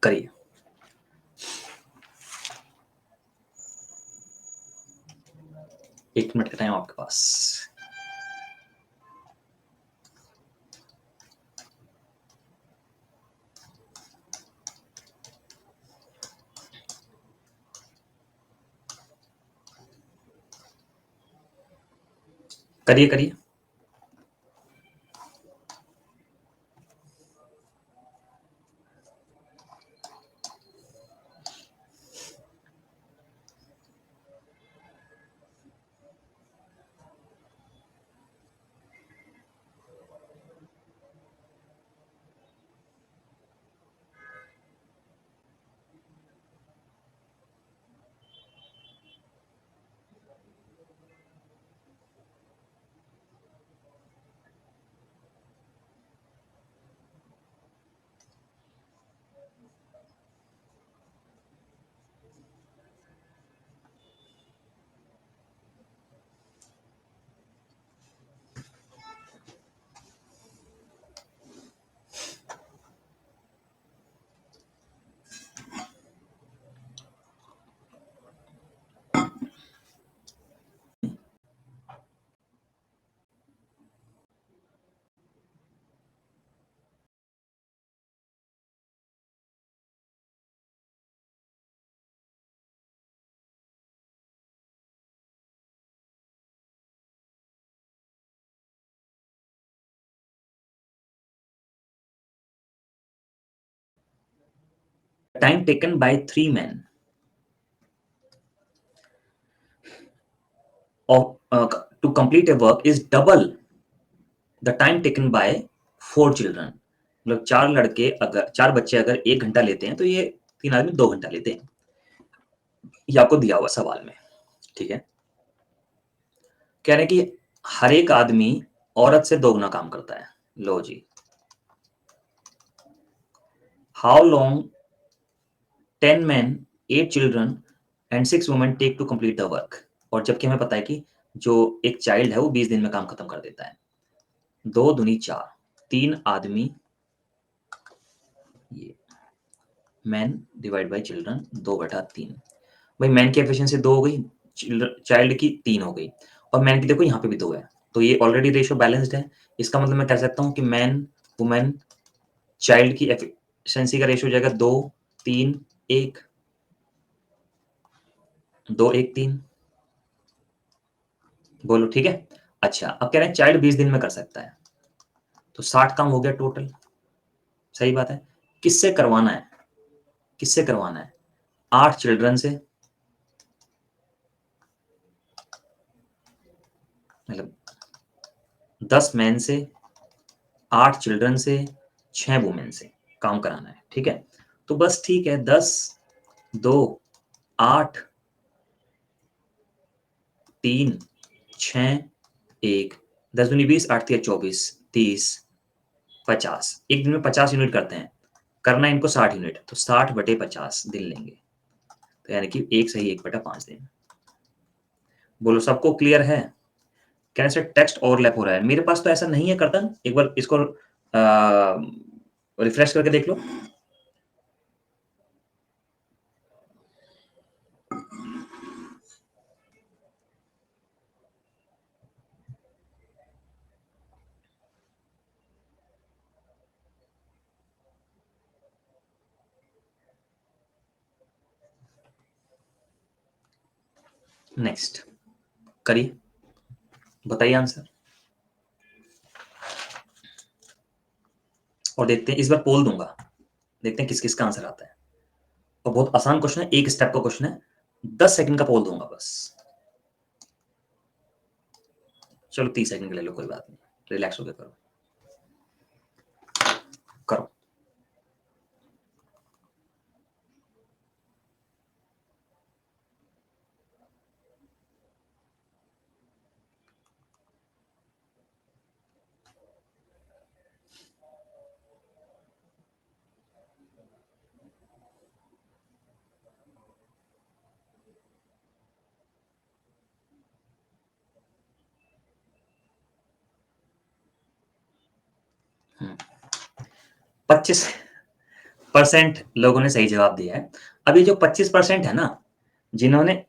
करिए। एक मिनट का टाइम आपके पास। करिए करिए। Time taken by 3 men to complete a work is double the time taken by 4 children. मतलब 4 बच्चे अगर 1 घंटा लेते हैं तो ये 3 आदमी 2 घंटा लेते हैं। ये आपको दिया हुआ सवाल में, ठीक है। कह रहे हैं कि हर एक आदमी औरत से 2 गुना काम करता है। लो जी, how long 10 men, 8 children and 6 women take to complete the work। और जबकि हमें पता है कि जो एक चाइल्ड है वो 20 दिन में काम खत्म कर देता है। 2 दूनी 4, 3 आदमी, ये मैन डिवाइड बाय चिल्ड्रन 2/3। भाई मैन की एफिशिएंसी 2 हो गई, चाइल्ड की 3 हो गई, और मैन की देखो यहाँ पे भी 2 है, तो ये ऑलरेडी रेशियो बैलेंस्ड है। इसका मतलब मैं कह सकता हूँ कि मैन, वुमेन, चाइल्ड की एफिशिएंसी का रेशियो हो जाएगा 2, 3, 1, 2, 1, 3। बोलो ठीक है। अच्छा, अब कह रहे हैं चाइल्ड 20 दिन में कर सकता है, तो 60 काम हो गया टोटल। सही बात है। किससे करवाना है? किससे करवाना है? 8 चिल्ड्रन से, मतलब 10 मैन से, 8 चिल्ड्रन से, 6 वुमेन से काम कराना है, ठीक है। तो बस ठीक है, 10, 2, 8, 3, 6, 1, 10 दूनी 20, 8 तिया 24, 30, 50। एक दिन में 50 यूनिट करते हैं, करना है इनको 60 यूनिट, तो 60/50 दिन लेंगे, तो यानी कि 1 सही 1/5 दिन। बोलो सबको क्लियर है? कैसे टेक्स्ट ओवरलैप हो रहा है? मेरे पास तो ऐसा नहीं है कर्तन, एक बार इसको रिफ्रेश करके देख लो। नेक्स्ट करिए, बताइए आंसर, और देखते हैं, इस बार पोल दूंगा, देखते हैं किस किस का आंसर आता है। और बहुत आसान क्वेश्चन है, एक स्टेप का क्वेश्चन है, 10 सेकंड का पोल दूंगा बस। चलो 30 सेकंड ले लो, कोई बात नहीं, रिलैक्स होकर करो, करो। हम्म, 25 परसेंट लोगों ने सही जवाब दिया है। अब ये जो 25% है ना, जिन्होंने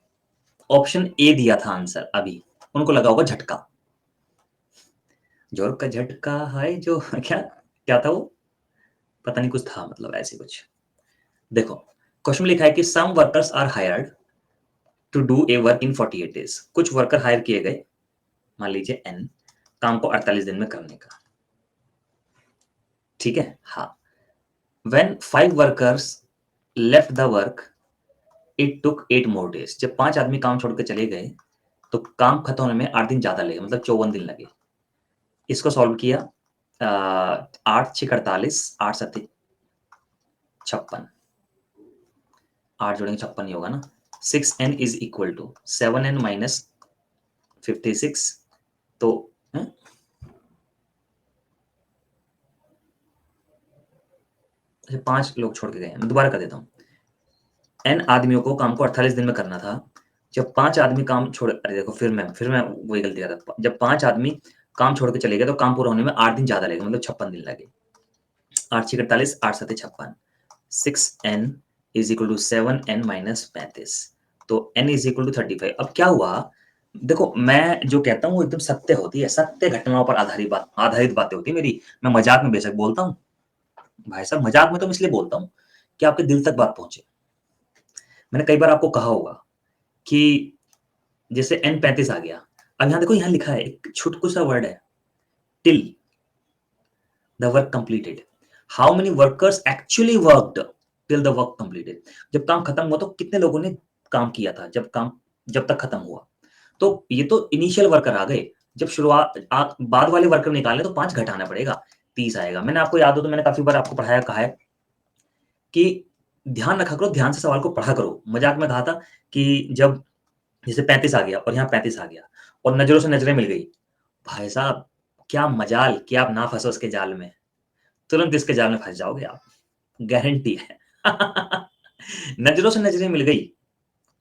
ऑप्शन ए दिया था आंसर अभी, उनको लगा होगा झटका। जोर का झटका है जो क्या क्या था वो? पता नहीं, कुछ था मतलब ऐसे कुछ। देखो, क्वेश्चन में लिखा है कि some workers are hired to do a work in 48 days. कुछ वर्कर हायर किए गए, मान लीजिए n, काम को 48 दिन में करने का। ठीक है, हाँ। When 5 workers left the work it took 8 more days. जब 5 आदमी काम छोड़ के चले गए तो काम खत्म होने में 8 दिन ज्यादा लगे, मतलब 54 दिन लगे। इसको सॉल्व किया, 8 6 48, 8 7 56, 8 जोड़ेंगे 56 ही होगा ना। 6n is equal to 7n minus 56। तो 5 लोग छोड़ के गए, मैं दोबारा कर देता हूँ। n आदमियों को काम को 48 दिन में करना था। जब 5 आदमी काम छोड़, अरे देखो, फिर मैं वही गलती कर रहा। जब 5 आदमी काम छोड़ के चले गए तो काम पूरा होने में 8 दिन ज्यादा लगे, मतलब 56 दिन लगे। 8 6 48, 8 7 56। 6n is equal to 7n minus 35। तो n इज इक्वल टू 35। अब क्या हुआ, देखो मैं जो कहता हूँ वो एकदम सत्य होती है, सत्य घटनाओं पर आधारित बातें होती है मेरी। मैं मजाक में बेशक बोलता हूँ भाई साहब, मजाक में तो मैं इसलिए बोलता हूँ कि आपके दिल तक बात पहुंचे। मैंने कई बार आपको कहा होगा कि जैसे n 35 आ गया। अब यहाँ देखो, यहाँ लिखा है एक छुटकू सा वर्ड है, till the work completed. How many workers actually worked till the work completed. जब काम खत्म हुआ तो कितने लोगों ने काम किया था, जब तक खत्म हुआ। तो ये तो इनिशियल वर्कर आ गए। जब बाद वाले वर्कर निकालने तो 5 घटाना पड़ेगा, 30 आएगा। मैंने आपको याद हो तो मैंने काफी बार आपको पढ़ाया, कहा है कि ध्यान रखा करो, ध्यान से सवाल को पढ़ा करो। मजाक में कहा था कि जब जैसे 35 आ गया और यहाँ 35 आ गया और नजरों से नजरें मिल गई, भाई साहब क्या मजाल कि आप ना फंसो उसके जाल में, तुरंत इसके जाल में फंस जाओगे आप, गारंटी है। नजरों से नजरें मिल गई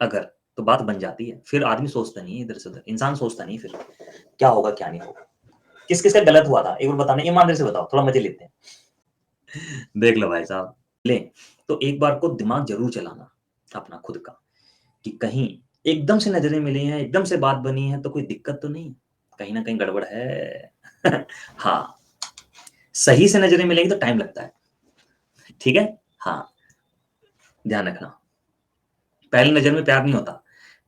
अगर, तो बात बन जाती है। फिर आदमी सोचता नहीं है इधर से उधर, इंसान सोचता नहीं फिर क्या होगा क्या नहीं होगा। किस किस का गलत हुआ था एक बार बताना, ईमानदारी से बताओ, थोड़ा मजे लेते हैं। देख लो भाई साहब, ले, तो एक बार को दिमाग जरूर चलाना अपना खुद का, कि कहीं एकदम से नजरें मिली हैं, एकदम से बात बनी है तो कोई दिक्कत तो नहीं, कहीं ना कहीं गड़बड़ है। हाँ, सही से नजरें मिलेंगी तो टाइम लगता है। ठीक है, हाँ, ध्यान रखना। पहली नजर में प्यार नहीं होता,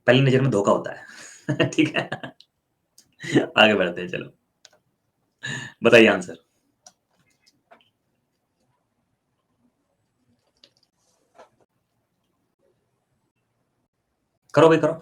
पहली नजर में धोखा होता है। ठीक है, आगे बढ़ते हैं, चलो बताइए आंसर। करो भाई, करो।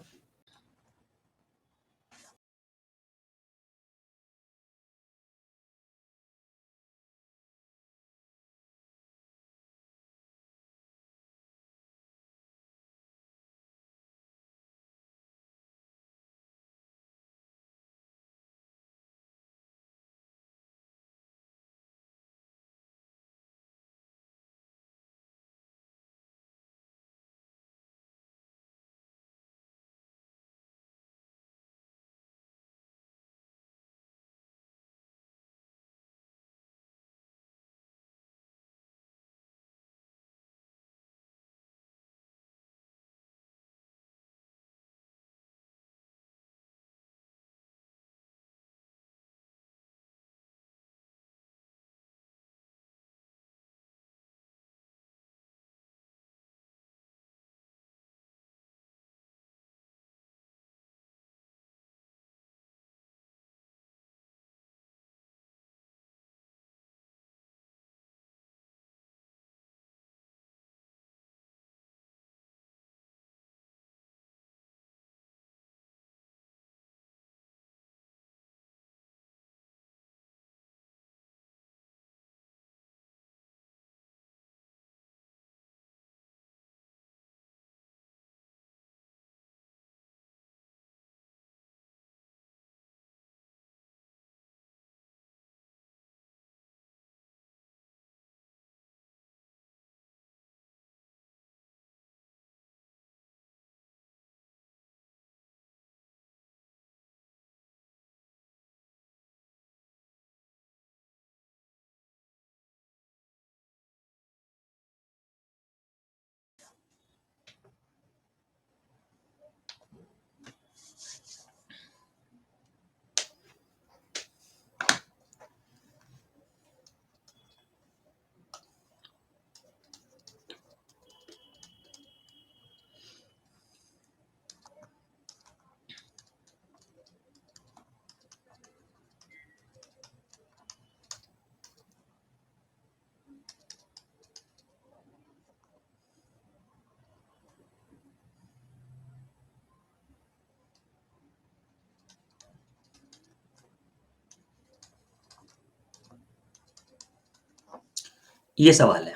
ये सवाल है,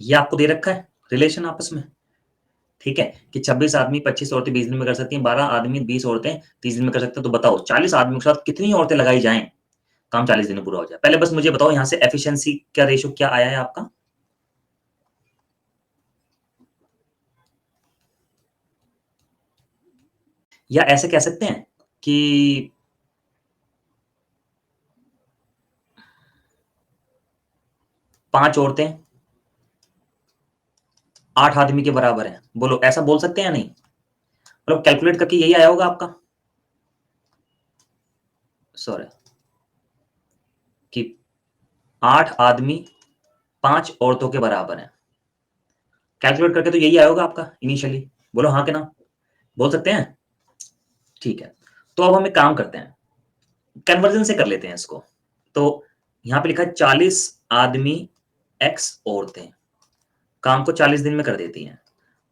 ये आपको दे रखा है रिलेशन आपस में, ठीक है, कि 26 आदमी 25 औरतें 20 दिन में कर सकती हैं, 12 आदमी 20 औरतें 30 दिन में कर सकते हैं। तो बताओ 40 आदमियों के साथ कितनी औरतें लगाई जाएं, काम 40 दिन में पूरा हो जाए। पहले बस मुझे बताओ यहाँ से एफिशिएंसी का रेशियो क्या आया है आपका? या ऐसे कह सकते हैं कि 5 औरतें 8 आदमी के बराबर हैं। बोलो, ऐसा बोल सकते हैं या नहीं? मतलब कैलकुलेट करके यही आया होगा आपका। सॉरी, कि 8 आदमी 5 औरतों के बराबर हैं। कैलकुलेट करके तो यही आया होगा आपका इनिशियली। बोलो हाँ कि ना? बोल सकते हैं? ठीक है, तो अब हम एक काम करते हैं, कन्वर्जन से कर लेते हैं इसको। तो यहाँ पे लिखा है 40 आदमी x औरतें काम को 40 दिन में कर देती हैं।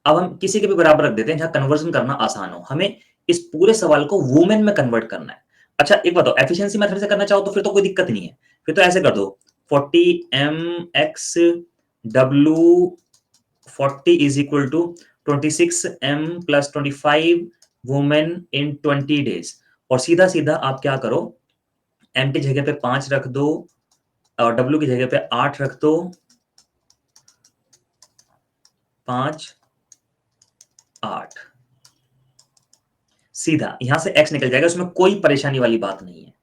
अब हम किसी के भी बराबर रख देते हैं जहां कन्वर्जन करना आसान हो। हमें इस पूरे सवाल को वुमेन में कन्वर्ट करना है। अच्छा एक बताओ, एफिशिएंसी मेथड से करना चाहो तो फिर तो कोई दिक्कत नहीं है, फिर तो ऐसे कर दो 40 mx w 40 is equal to 26m + 25 women in 20 days। और सीधा सीधा आप क्या करो, m की जगह पे 5 रख दो और w की जगह पे 8 रख दो, 5 8, सीधा यहां से x निकल जाएगा, उसमें कोई परेशानी वाली बात नहीं है।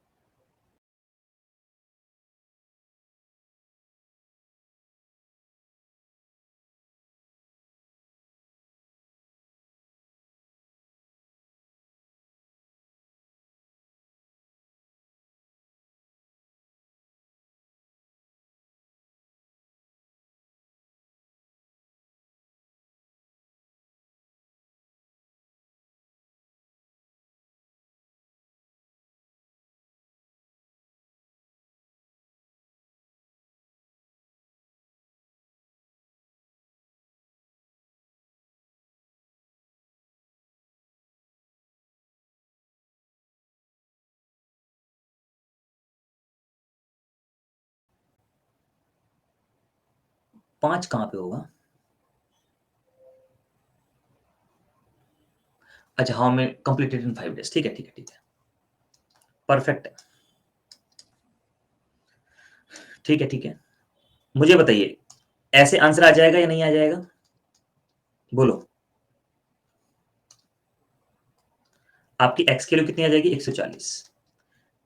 पांच कहां पे होगा? अच्छा हाँ, मैं कंप्लीटेड इन 5 days। ठीक है ठीक है ठीक है, परफेक्ट है। ठीक है ठीक है, मुझे बताइए ऐसे आंसर आ जाएगा या नहीं आ जाएगा? बोलो, आपकी एक्स की वैल्यू कितनी आ जाएगी? 140।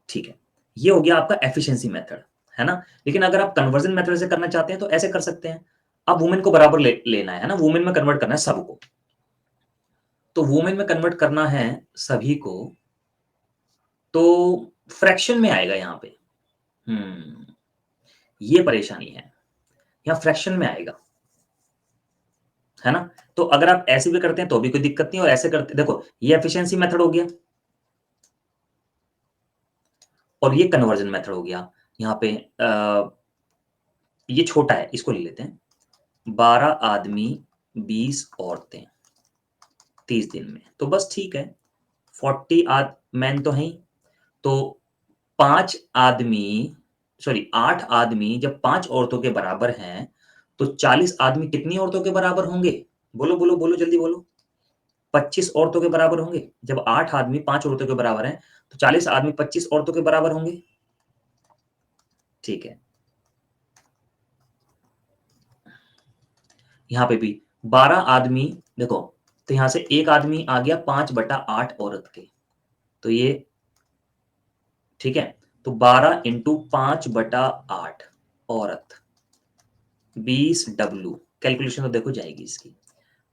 ठीक है, ये हो गया आपका एफिशिएंसी मेथड, है ना। लेकिन अगर आप कन्वर्जन मेथड से करना चाहते हैं तो ऐसे कर सकते हैं। अब वुमेन को बराबर लेना है ना, वुमेन में कन्वर्ट करना है सबको। तो वुमेन में कन्वर्ट करना है सभी को, तो फ्रैक्शन में आएगा यहाँ पे। ये परेशानी है, यहाँ फ्रैक्शन में आएगा, है ना। तो अगर आप ऐसे भी करते हैं तो भी कोई दिक्कत नहीं, और ऐसे करते, देखो ये एफिशिएंसी मेथड हो गया और ये कन्वर्जन मेथड हो गया। यहाँ पे ये छोटा है, इसको ले लेते हैं। 12 आदमी 20 औरतें 30 दिन में, तो बस ठीक है। 40 मैन तो है, तो 5 आदमी, सॉरी 8 आदमी जब 5 औरतों के बराबर हैं तो 40 आदमी कितनी औरतों के बराबर होंगे? बोलो बोलो बोलो, जल्दी बोलो। 25 औरतों के बराबर होंगे। जब 8 आदमी 5 औरतों के बराबर हैं तो 40 आदमी 25 औरतों के बराबर होंगे। ठीक है, यहाँ पे भी 12 आदमी, देखो तो यहां से एक आदमी आ गया 5/8 औरत के, तो ये ठीक है। तो 12 इंटू 5/8 औरत, 20 w। कैलकुलेशन तो देखो जाएगी इसकी,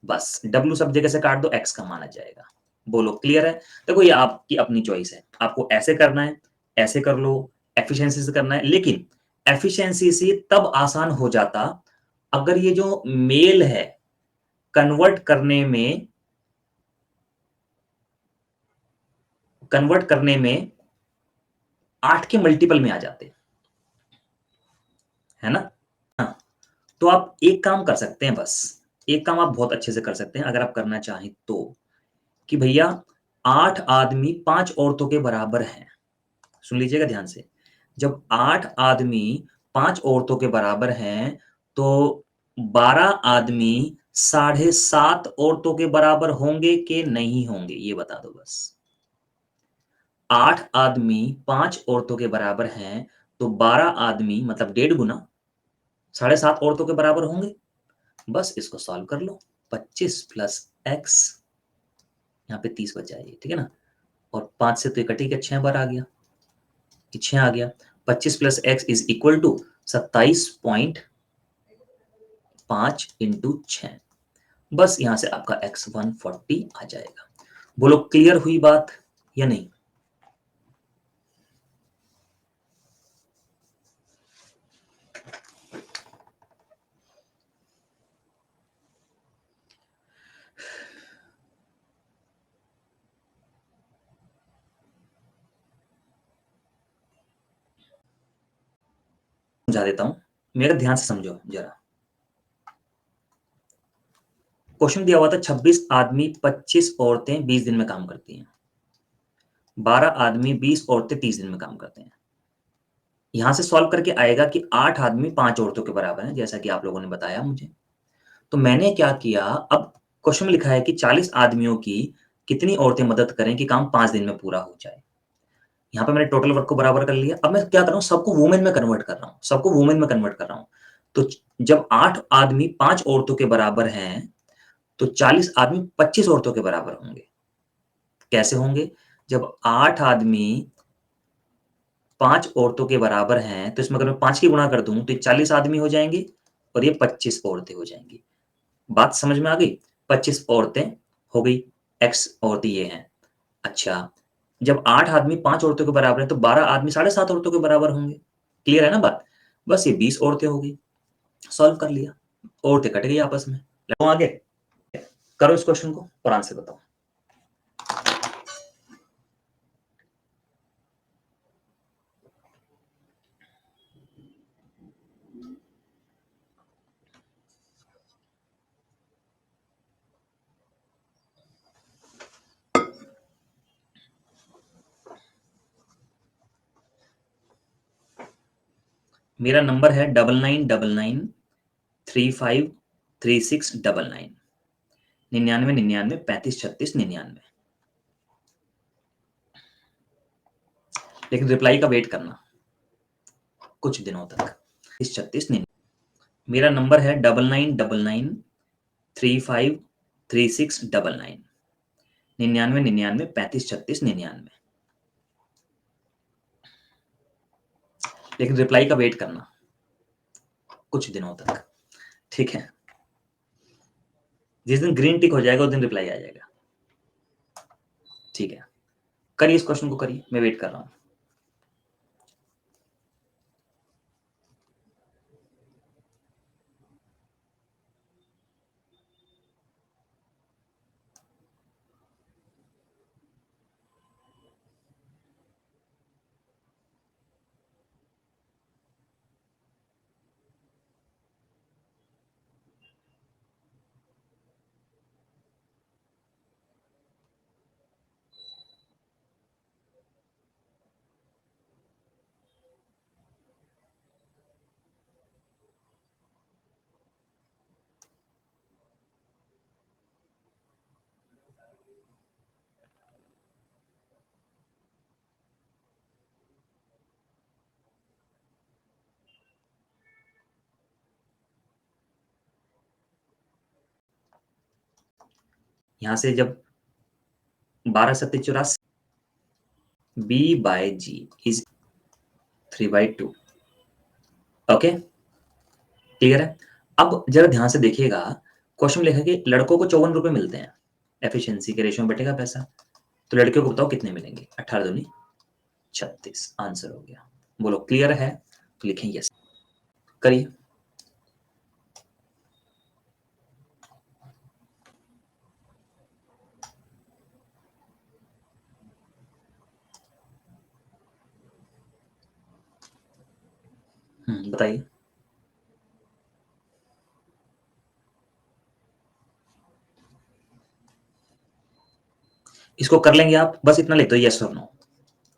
बस w सब जगह से काट दो, x का माना जाएगा। बोलो क्लियर है? देखो ये आपकी अपनी चॉइस है, आपको ऐसे करना है, ऐसे कर लो, एफिशिएंसी से करना है। लेकिन एफिशिएंसी से तब आसान हो जाता अगर ये जो मेल है कन्वर्ट करने में, कन्वर्ट करने में 8 के मल्टीपल में आ जाते, है ना। हाँ, तो आप एक काम कर सकते हैं, बस एक काम आप बहुत अच्छे से कर सकते हैं अगर आप करना चाहें तो, कि भैया 8 आदमी 5 औरतों के बराबर हैं। सुन लीजिएगा ध्यान से, जब 8 आदमी 5 औरतों के बराबर हैं तो 12 आदमी 7.5 औरतों के बराबर होंगे कि नहीं होंगे, ये बता दो बस। 8 आदमी 5 औरतों के बराबर हैं, तो 12 आदमी मतलब 1.5 गुना 7.5 औरतों के बराबर होंगे। बस इसको सॉल्व कर लो। 25 प्लस एक्स, यहाँ पे 30 बच जाएगी, ठीक है ना। और 5 से तो ये कटेगा, 6 बार आ गया, 6 आ गया। 25 plus x is equal to 27.5 into 6। बस यहां से आपका x 140 आ जाएगा। बोलो क्लियर हुई बात या नहीं? समझा देता हूं, मेरा ध्यान से समझो जरा। क्वेश्चन दिया हुआ था 26 आदमी 25 औरतें 20 दिन में काम करती हैं, 12 आदमी 20 औरतें 30 दिन में काम करते हैं। यहां से सॉल्व करके आएगा कि 8 आदमी 5 औरतों के बराबर है, जैसा कि आप लोगों ने बताया मुझे। तो मैंने क्या किया, अब क्वेश्चन में लिखा है कि 40 आदमियों की कितनी औरतें मदद करें कि काम 5 दिन में पूरा हो जाए। यहाँ पे मैंने टोटल वर्क को बराबर कर लिया। अब मैं क्या कर रहा हूँ, सबको वुमेन में कन्वर्ट कर रहा हूँ, सबको वुमेन में कन्वर्ट कर रहा हूँ। तो जब 8 आदमी 5 औरतों के बराबर हैं, तो 40 आदमी 25 औरतों के बराबर होंगे। कैसे होंगे? जब 8 आदमी 5 औरतों के बराबर हैं, तो इसमें अगर मैं 5 की गुणा कर दूं तो 40 आदमी हो जाएंगे और ये 25 औरतें हो जाएंगी। बात समझ में आ गई? 25 औरतें हो गई, एक्स औरतें ये हैं। अच्छा, जब 8 आदमी 5 औरतों के बराबर है, तो 12 आदमी 7.5 औरतों के बराबर होंगे। क्लियर है ना बात? बस ये 20 औरतें हो गई। सॉल्व कर लिया, औरतें कट गई आपस में। लो आगे करो इस क्वेश्चन को और आंसर बताओ। मेरा नंबर है 9999353699, 9999353699। लेकिन रिप्लाई का वेट करना कुछ दिनों तक। 3699। मेरा नंबर है 9999353699, 9999353699। लेकिन रिप्लाई का वेट करना कुछ दिनों तक, ठीक है। जिस दिन ग्रीन टिक हो जाएगा उस दिन रिप्लाई आ जाएगा, ठीक है। करिए इस क्वेश्चन को, करिए, मैं वेट कर रहा हूं। यहां से जब 12 7 84 B/G इज 3/2। ओके, क्लियर है? अब जरा ध्यान से देखिएगा, क्वेश्चन में लिखा है कि लड़कों को 54 रुपए मिलते हैं, एफिशिएंसी के रेशियो में बटेगा पैसा। तो लड़कियों को बताओ कितने मिलेंगे? 18 दूनी 36, आंसर हो गया। बोलो क्लियर है तो लिखें यस। करिए। बताइए। इसको कर लेंगे आप? बस इतना लिख दो यस और नो,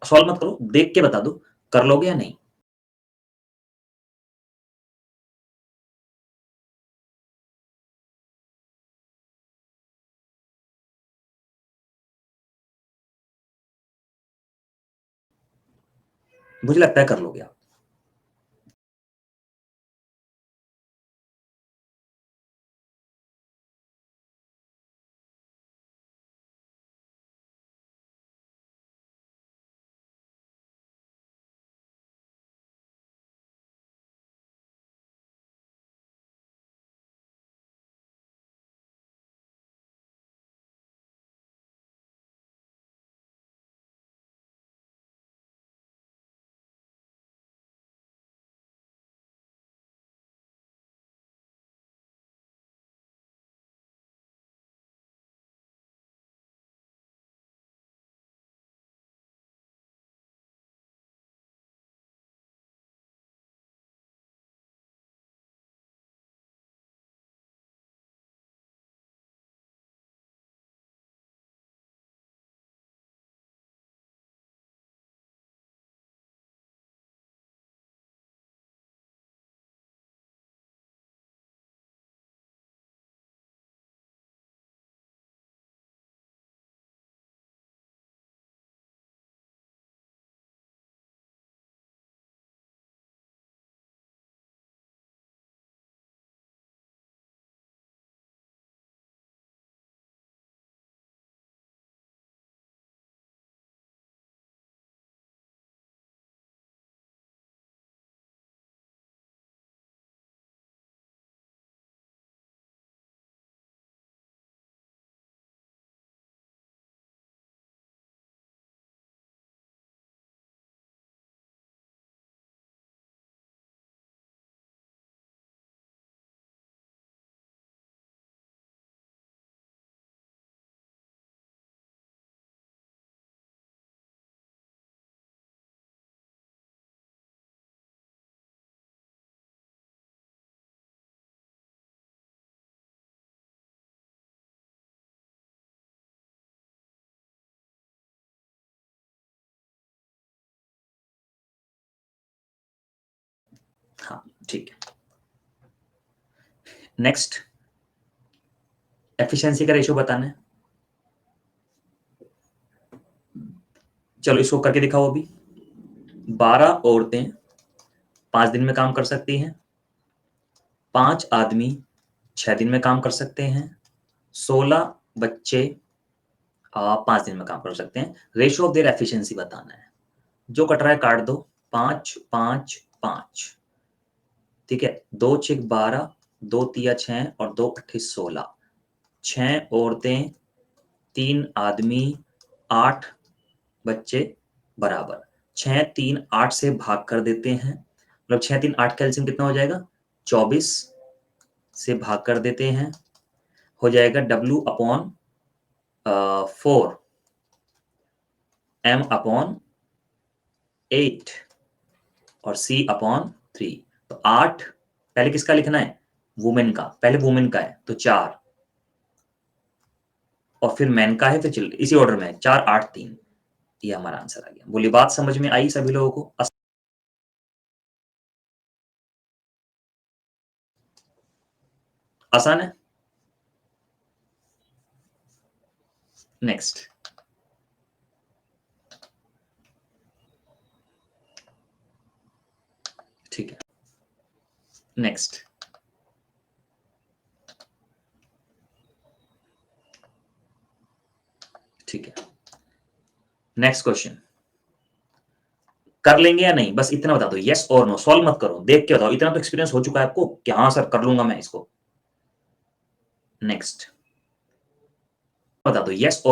सॉल्व मत करो, देख के बता दो कर लोगे या नहीं। मुझे लगता है कर लोगे आप। हाँ, ठीक है। नेक्स्ट, एफिशिएंसी का रेशियो बताना है। चलो इसको करके दिखाओ अभी। 12 औरतें 5 दिन में काम कर सकती हैं, 5 आदमी 6 दिन में काम कर सकते हैं, 16 बच्चे 5 दिन में काम कर सकते हैं। रेशियो ऑफ देयर एफिशिएंसी बताना है। जो कट रहा है काट दो। 5 5 5, ठीक है। 2 6 12, 2 तिया 6 और 2 8 16। 6 औरतें, 3 आदमी, 8 बच्चे बराबर। 6 3 8 से भाग कर देते हैं, मतलब 6 3 8 का एलसीएम कितना हो जाएगा? 24 से भाग कर देते हैं, हो जाएगा W अपॉन 4 M अपॉन 8 और C अपॉन 3। तो 8 पहले किसका लिखना है? वुमेन का। पहले वुमेन का है तो 4, और फिर मैन का है, फिर चिल्ड्रन, इसी ऑर्डर में है। 4 8 3, ये हमारा आंसर आ गया। बोली बात समझ में आई सभी लोगों को? आसान है। नेक्स्ट, ठीक है। नेक्स्ट, ठीक है। नेक्स्ट क्वेश्चन कर लेंगे या नहीं, बस इतना बता दो, यस और नो। सॉल्व मत करो, देख के बताओ। इतना तो एक्सपीरियंस हो चुका है आपको कि हाँ सर कर लूंगा मैं इसको। नेक्स्ट, बता दो यस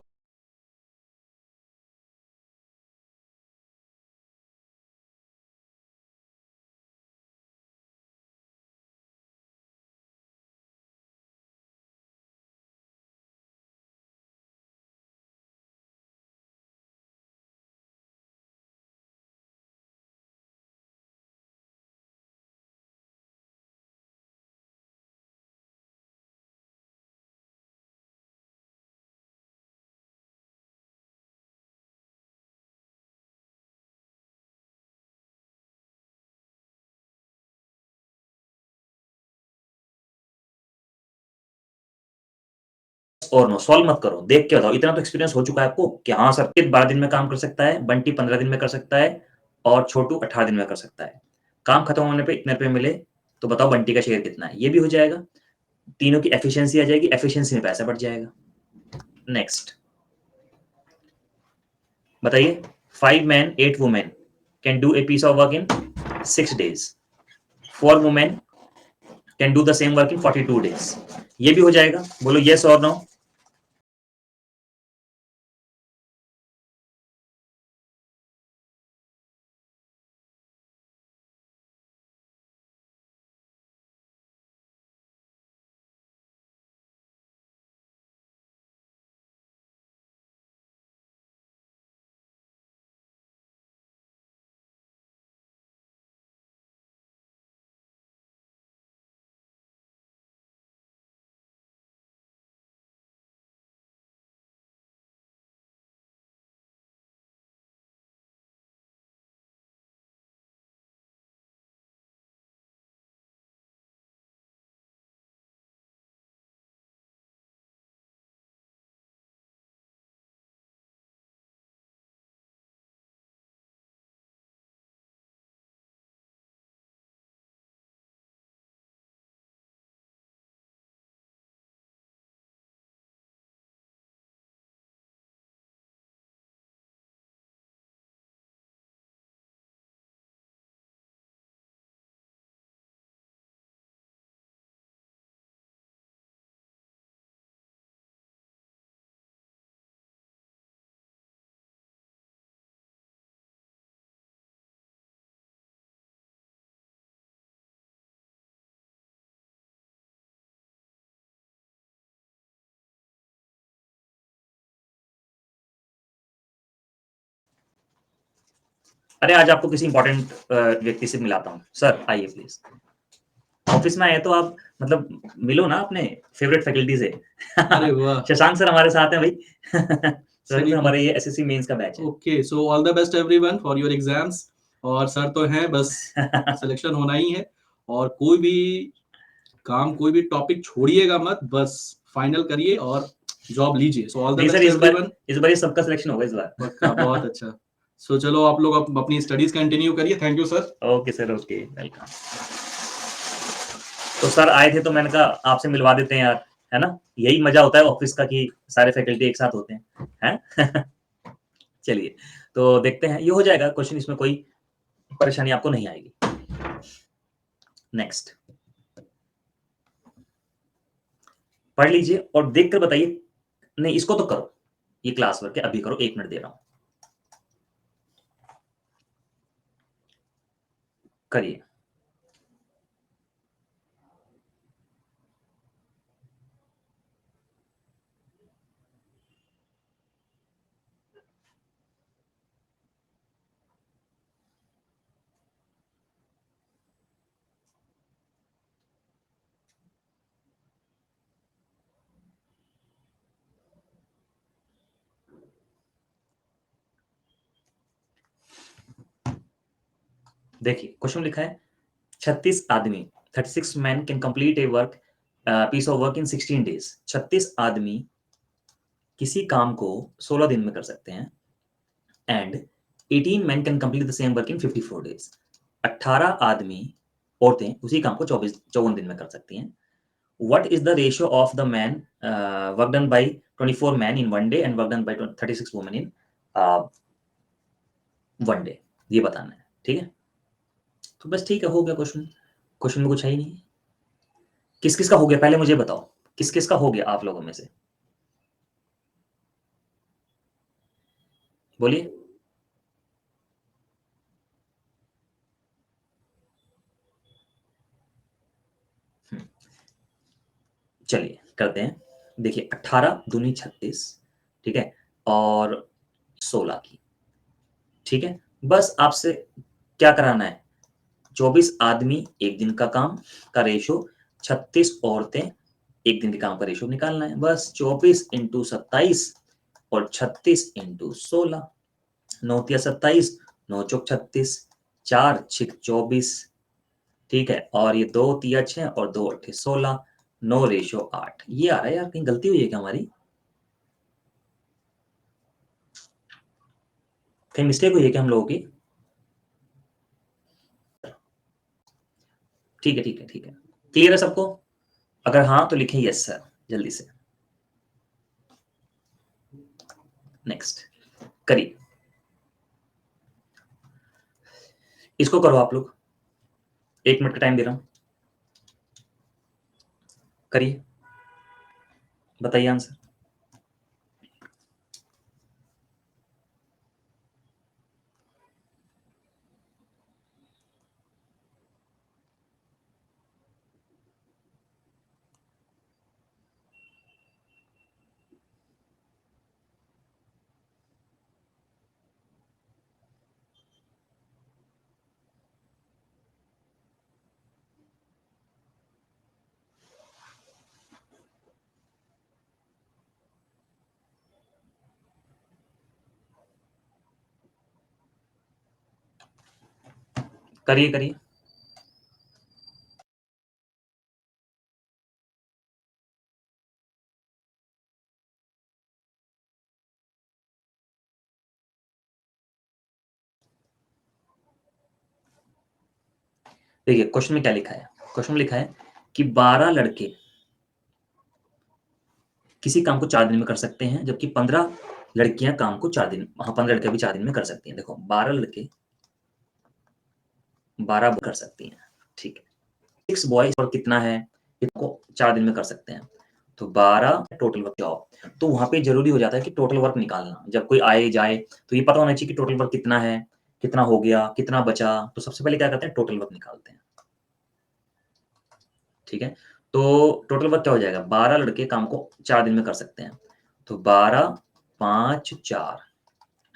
और नो। सॉल्व मत करो, देख के बताओ। इतना तो एक्सपीरियंस हो चुका है आपको कि हाँ सर 12 दिन में काम कर सकता है, बंटी 15 दिन में कर सकता है, और छोटू 18 दिन में कर सकता है। काम खत्म होने पे इतने रुपए मिले, तो बताओ बंटी का शेयर कितना है? ये भी हो जाएगा, तीनों की एफिशिएंसी आ जाएगी, एफिशिएंसी में पैसा बढ़ जाएगा। नेक्स्ट बताइए, 5 men 8 women can do a piece of work in 6 days. 4 women can do the same work in 42 days. ये भी हो जाएगा, बोलो yes or no? अरे आज आपको किसी इंपॉर्टेंट व्यक्ति से मिलाता हूँ। सर आइए प्लीज, ऑफिस में आए तो आप मतलब मिलो ना अपने फेवरेट फैकल्टी से। अरे वाह, शशांक सर हमारे साथ हैं भाई। सर सभी हमारे ये एसएससी मेंस का बैच है। Okay, so all the best everyone for your exams. और सर तो हैं, बस सिलेक्शन होना ही है। और कोई भी काम, कोई भी टॉपिक छोड़िएगा मत, बस फाइनल करिए और जॉब लीजिए। सो ऑल द नहीं सर, बेस्ट एवरीवन। इस बार ये सबका सिलेक्शन होगा इस पक्का, बहुत बार। अच्छा। सो चलो आप लोग अपनी स्टडीज कंटिन्यू करिए। Thank you sir. Okay sir, okay, welcome. तो सर आए थे तो मैंने कहा आपसे मिलवा देते हैं यार, है ना? यही मजा होता है ऑफिस का कि सारे फैकल्टी एक साथ होते हैं। चलिए, तो देखते हैं, ये हो जाएगा क्वेश्चन, इसमें कोई परेशानी आपको नहीं आएगी। नेक्स्ट पढ़ लीजिए और देखकर बताइए। नहीं, इसको तो करो, ये क्लास वर्क है, अभी करो, 1 मिनट दे रहा हूं, करिए। देखिए क्वेश्चन लिखा है, 36 आदमी 36 man can complete a work piece of work in 16 days. 36 आदमी किसी काम को 16 दिन में कर सकते हैं। And 18 man can complete the same work in 54 days. 18 आदमी, औरतें उसी काम को 54 दिन में कर सकती हैं। What is the ratio of the man work done by 24 men in 1 day and work done by 36 women in 1 day? ये बताना है, ठीक है? तो बस ठीक है, हो गया क्वेश्चन। क्वेश्चन में कुछ है ही नहीं। किस किस का हो गया पहले मुझे बताओ, किस किस का हो गया आप लोगों में से? बोलिए। चलिए करते हैं। देखिए 18 दूनी 36, ठीक है, और 16 की, ठीक है। बस आपसे क्या कराना है, 24 आदमी एक दिन का काम का रेशो, 36 औरतें एक दिन के काम का रेशो निकालना है। बस 24 इंटू 27 और 36 इंटू 16। 9 तिया 27, 9 चौक 36, 4 छिक 24, ठीक है। और ये 2 तिया 6 और 2 अट्ठे 16, 9 रेशो 8। ये आ रहा है यार, कहीं गलती हुई है क्या हमारी? कहीं मिस्टेक हुई है क्या हम लोगों की? ठीक है, ठीक है, ठीक है। क्लियर है सबको? अगर हाँ तो लिखें यस सर जल्दी से। नेक्स्ट करिए, इसको करो आप लोग, 1 मिनट का टाइम दे रहा हूं, करिए, बताइए आंसर। करिए करिए। देखिए क्वेश्चन में क्या लिखा है, क्वेश्चन में लिखा है कि 12 लड़के किसी काम को 4 दिन में कर सकते हैं, जबकि 15 लड़कियां काम को 4 दिन, हाँ 15 लड़कियां भी 4 दिन में कर सकती हैं। देखो 12 लड़के 12 कर सकती हैं, ठीक है। 6 बॉयज और कितना है, इसको 4 दिन में कर सकते हैं, तो 12 टोटल वर्क जॉब। तो वहां पे जरूरी हो जाता है कि टोटल वर्क निकालना, जब कोई आए जाए तो ये पता होना चाहिए कि टोटल वर्क कितना है, कितना हो गया, कितना बचा। तो सबसे पहले क्या करते हैं, टोटल वर्क निकालते हैं, ठीक है। तो टोटल वर्क क्या हो जाएगा, 12 लड़के काम को 4 दिन में कर सकते हैं, तो 12 5 4,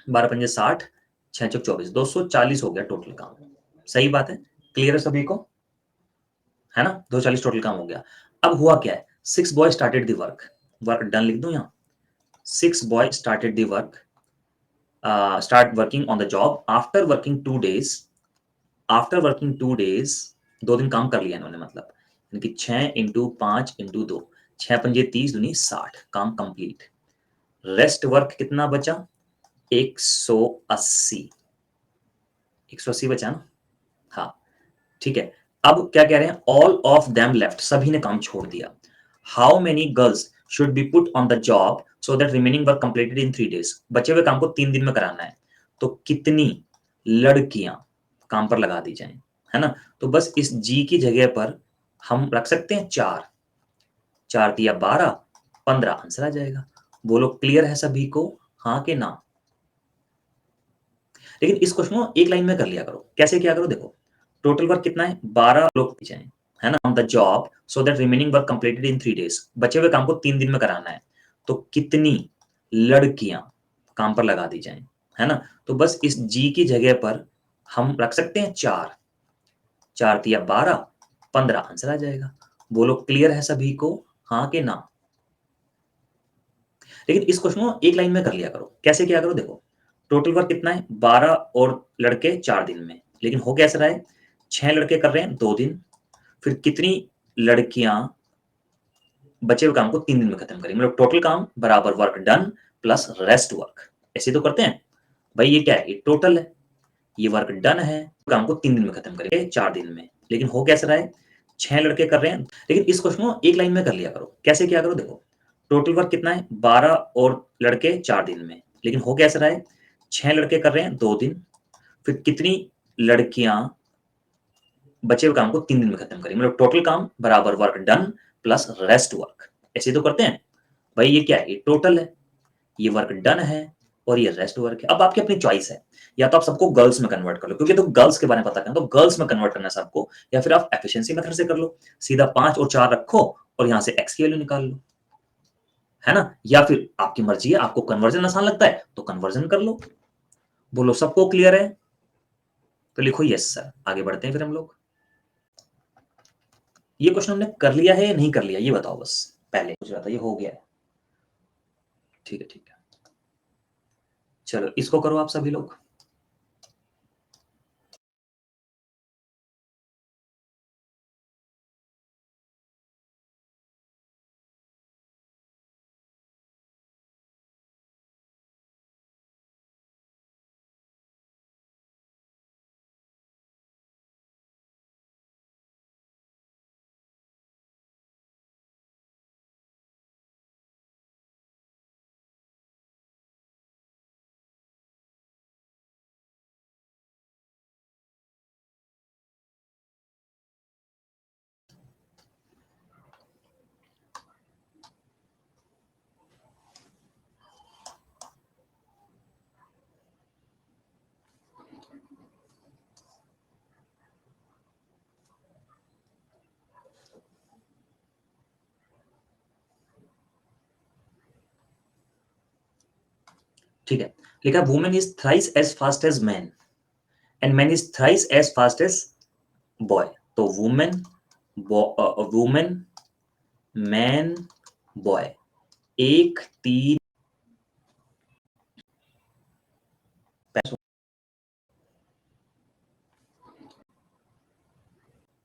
12 पंजे 60, 6 चौक 24, 240 हो गया टोटल काम। सही बात है, क्लियर है सभी को, है ना। 240 टोटल काम हो गया। अब हुआ क्या है, 6 boy started the work, work done लिख दूं यहाँ, 6 boy started the work, start working on the job after working 2 days, after working 2 days, 2 दिन काम कर लिया इन्होंने, मतलब यानी कि 6 इंटू 5 इंटू 2, 6 पंजे 30 दूनी 60, काम कंप्लीट। रेस्ट वर्क कितना बचा, 180, 180 बचा ना, हाँ ठीक है। अब क्या कह रहे हैं, ऑल ऑफ देम लेफ्ट, सभी ने काम छोड़ दिया। How many girls should be put on the job so that remaining work completed in 3 days, बचे हुए काम को 3 दिन में कराना है, तो कितनी लड़कियां काम पर लगा दी जाएं, है ना। तो बस इस जी की जगह पर हम रख सकते हैं 4, 4 दिया 12, 15 आंसर आ जाएगा। बोलो क्लियर है सभी को, हाँ के ना। लेकिन इस क्वेश्चन को एक लाइन में कर लिया करो, कैसे किया करो, देखो टोटल वर्क कितना है, 12 लोग जाएं, है ना, on the job so that remaining work completed in 3 days, बचे हुए काम को 3 दिन में कराना है, तो कितनी लड़कियां काम पर लगा दी जाएं, है ना। तो बस इस जी की जगह पर हम रख सकते हैं 4, 4 दिया 12, 15 आंसर आ जाएगा। बोलो क्लियर है सभी को, हाँ के ना। लेकिन इस क्वेश्चन को एक लाइन में कर लिया करो, कैसे किया करो, देखो टोटल वर्क कितना है, 12 और लड़के 4 दिन में, लेकिन हो कैसे रहा है, 6 लड़के कर रहे हैं 2 दिन, फिर कितनी लड़कियां बचे हुए काम को 3 दिन में खत्म करेंगे, मतलब टोटल काम बराबर work done plus rest work, ऐसे तो करते हैं भाई। ये क्या है, ये टोटल है, ये वर्क डन है, काम को 3 दिन में खत्म करेंगे 4 दिन में, लेकिन हो कैसे रहा है, 6 लड़के कर रहे हैं। लेकिन इस क्वेश्चन को एक लाइन में कर लिया करो, कैसे किया करो, देखो टोटल वर्क कितना है, 12 और लड़के 4 दिन में, लेकिन हो कैसे रहा है, 6 लड़के कर रहे हैं 2 दिन, फिर कितनी लड़कियां बचे हुए काम को 3 दिन में खत्म करेंगे, मतलब टोटल काम बराबर work done plus rest work, ऐसे तो करते हैं भाई। ये क्या है, ये टोटल है, ये वर्क डन है और ये रेस्ट वर्क है। अब आपकी अपनी चॉइस है, या तो आप सबको गर्ल्स में कन्वर्ट कर लो, क्योंकि तो गर्ल्स के बारे में पता करना, तो गर्ल्स में कन्वर्ट करना है सबको, या फिर आप एफिशिएंसी मेथड से कर लो, सीधा 5 और 4 रखो और यहां से एक्स की वैल्यू निकाल लो, है ना। या फिर आपकी मर्जी है, आपको कन्वर्जन आसान लगता है तो कन्वर्जन कर लो। बोलो सबको क्लियर है, तो लिखो यस सर। आगे बढ़ते हैं फिर हम लोग। ये क्वेश्चन हमने कर लिया है या नहीं कर लिया, ये बताओ बस, पहले पूछ रहा था, ये हो गया है, ठीक है ठीक है। चलो इसको करो आप सभी लोग। ठीक है, लिखा women is thrice as fast as man and man is thrice as fast as boy. तो women, women, man, boy, 1 3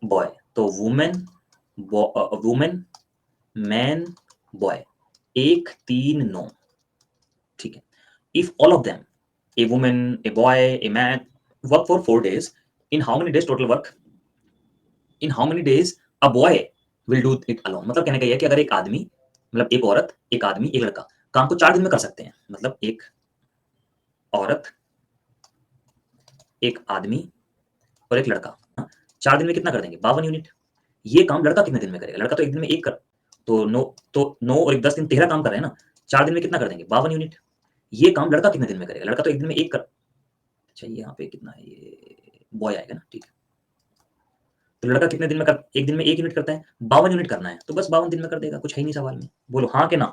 boy. तो वुमेन, वुमेन, मैन, बॉय, 1 3 9। ठीक है, if all of them, a woman, a boy, a man, work for 4 days, in how many days total work? In how many days a boy will do it alone? मतलब कहने का ये है कि अगर एक आदमी, मतलब एक औरत, एक आदमी, एक लड़का काम को 4 दिन में कर सकते हैं। मतलब एक औरत, एक आदमी और एक लड़का 4 दिन में कितना कर देंगे? 52 यूनिट। ये काम लड़का कितने दिन में करेगा? लड़का तो एक दिन में एक कर, तो 9 और 10 दिन 13 काम कर रहे हैं ना, 4 दिन में कितना कर देंगे? 52 यूनिट। ये काम लड़का कितने दिन में करेगा? लड़का तो एक दिन में एक कर, अच्छा यहाँ पे कितना है, ये बॉय आएगा ना, ठीक है। तो लड़का कितने दिन में कर, एक दिन में 1 यूनिट करता है, 52 यूनिट करना है, तो बस 52 दिन में कर देगा, कुछ है ही नहीं सवाल में। बोलो हाँ कि ना,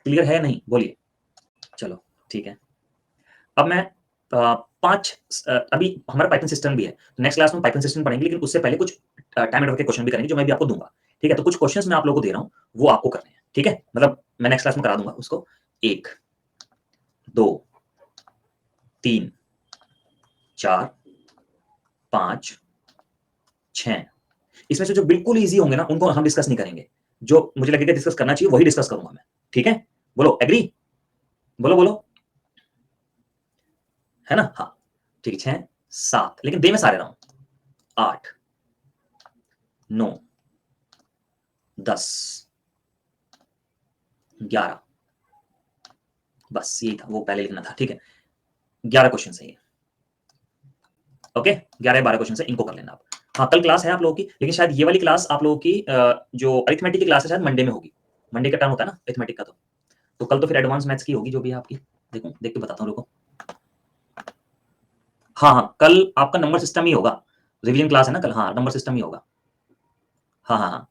क्लियर है नहीं? बोलिए। चलो ठीक है, अब मैं 5 अभी हमारा पाइथन सिस्टम भी है, तो नेक्स्ट क्लास में पाइथन सिस्टम पढ़ेंगे, लेकिन उससे पहले कुछ टाइम एंड के क्वेश्चन भी करेंगे जो मैं भी आपको दूंगा। ठीक है, तो कुछ क्वेश्चंस मैं आप लोगों को दे रहा हूँ, वो आपको करने हैं। ठीक है, मतलब मैं नेक्स्ट क्लास में करा दूंगा उसको। 1 2 3 4 5 6। इसमें से जो बिल्कुल ईजी होंगे ना, उनको हम डिस्कस नहीं करेंगे, जो मुझे लगेगा डिस्कस करना चाहिए वही डिस्कस करूंगा मैं। ठीक है, बोलो एग्री, बोलो बोलो, है ना? हाँ ठीक है, 6 7, लेकिन दे मैं सारे रहा हूं, 8 9 10 11, बस यही था, वो पहले लिखना था। ठीक है, 11 क्वेश्चन है ये। ओके, 11-12 क्वेश्चन है, इनको कर लेना आप। हाँ कल क्लास है आप लोगों की, लेकिन शायद ये वाली क्लास आप लोगों की जो अरिथमेटिक की क्लास है शायद मंडे में होगी। मंडे का टर्म होता है ना अरिथमेटिक का, तो कल तो फिर एडवांस मैथ्स की होगी जो भी है आपकी। देखो देख के बताता हूँ, रुको। हाँ हाँ, कल आपका नंबर सिस्टम ही होगा, रिवीजन क्लास है ना कल। हाँ नंबर सिस्टम ही होगा। हाँ हाँ हाँ,